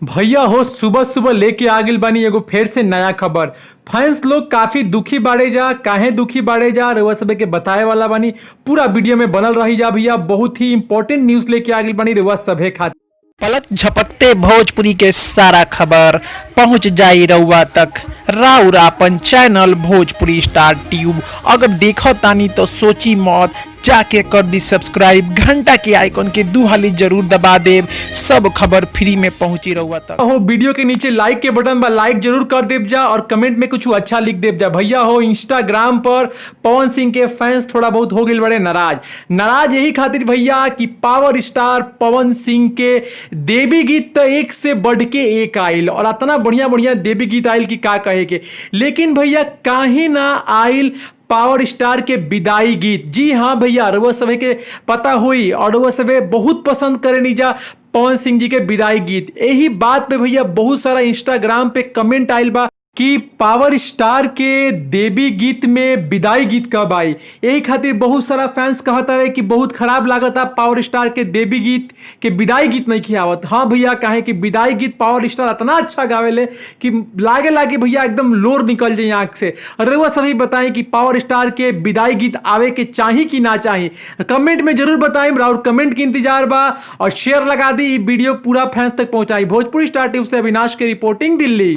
भैया हो सुबह सुबह लेके आ गइल बानी एगो फेर से नया खबर। फैंस लोग काफी दुखी बाड़े जा, काहे दुखी बाड़े जा रउआ सबे के बताए वाला बानी। पूरा वीडियो में बनल रही जा भैया, बहुत ही इंपॉर्टेंट न्यूज लेके आ गइल बानी रउआ सभे खातिर। पलक झपकते भोजपुरी के सारा खबर पहुंच जाई रउआ तक। राउर आपन चैनल भोजपुरी स्टार ट्यूब अगर देखो तानी तो सोची मौत, जाके कर दी सब्सक्राइब, घंटा के आइकन के दू हाली जरूर दबा देव। सब खबर फ्री में पहुंची रउआ तक। हो वीडियो के नीचे लाइक के बटन बा, लाइक जरूर कर देव जा और कमेंट में कुछ अच्छा लिख देव जा। भैया हो इंस्टाग्राम पर पवन सिंह के फैंस थोड़ा बहुत हो गए बड़े नाराज यही खातिर भैया कि पावर स्टार पवन सिंह के देवी गीत तो एक से बढ़ के एक आइल और इतना बढ़िया बढ़िया देवी गीत आइल कि का कहे के। लेकिन भैया काहे ना आइल पावर स्टार के विदाई गीत। जी हाँ भैया, रउआ सभे के पता हुई और रउआ सभे बहुत पसंद करे नीजा पवन सिंह जी के विदाई गीत। यही बात पे भैया बहुत सारा इंस्टाग्राम पे कमेंट आइल बा कि पावर स्टार के देवी गीत में विदाई गीत कब आई। यही खातिर बहुत सारा फैंस कहता है कि बहुत खराब लागता पावर स्टार के देवी गीत के विदाई गीत नहीं खियावत। हाँ भैया, काहे कि विदाई गीत पावर स्टार इतना अच्छा गावेले कि लागे भैया एकदम लोर निकल जाए आंख से। रउआ सभी बताएं कि पावर स्टार के विदाई गीत आवे के चाही कि ना चाही, कमेंट में जरूर बताएं। और कमेंट की इंतजार बा और शेयर लगा दी, वीडियो पूरा फैंस तक पहुंचाई। भोजपुरी स्टार ट्यूब से अविनाश की रिपोर्टिंग, दिल्ली।